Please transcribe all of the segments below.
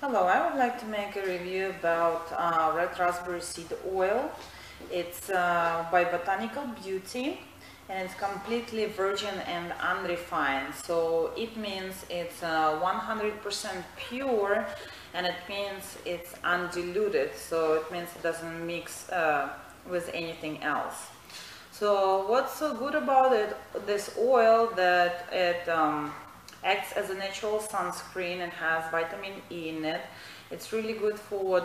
Hello, I would like to make a review about red raspberry seed oil. It's by Botanical Beauty and it's completely virgin and unrefined. So it means it's 100% pure, and it means it's undiluted. So it means it doesn't mix with anything else. So what's so good about it, this oil, that it acts as a natural sunscreen and has vitamin E in it. It's really good for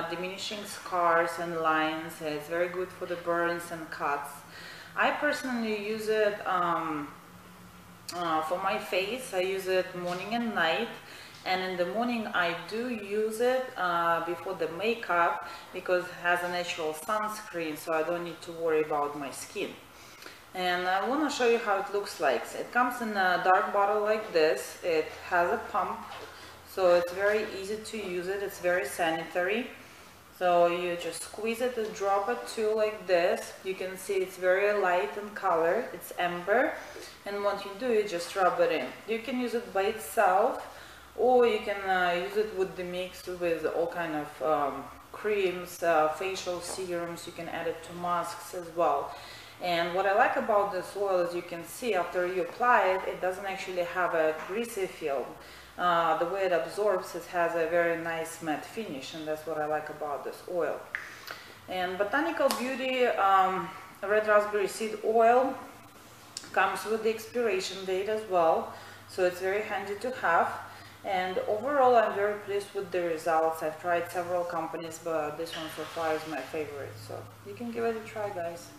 diminishing scars and lines. It's very good for the burns and cuts. I personally use it for my face. I use it morning and night. And in the morning I do use it before the makeup because it has a natural sunscreen, so I don't need to worry about my skin. And I want to show you how it looks like. It comes in a dark bottle like this. It has a pump, so it's very easy to use it. It's very sanitary. So you just squeeze it and drop it too, like this. You can see it's very light in color. It's amber. And what you do, you just rub it in. You can use it by itself, or you can use it with the mix with all kind of creams, facial serums. You can add it to masks as well. And what I like about this oil is, you can see after you apply it, it doesn't actually have a greasy film. The way it absorbs, it has a very nice matte finish, and that's what I like about this oil. And Botanical Beauty red raspberry seed oil comes with the expiration date as well, so it's very handy to have. And overall, I'm very pleased with the results. I've tried several companies, but this one so far is my favorite, so you can give it a try, guys.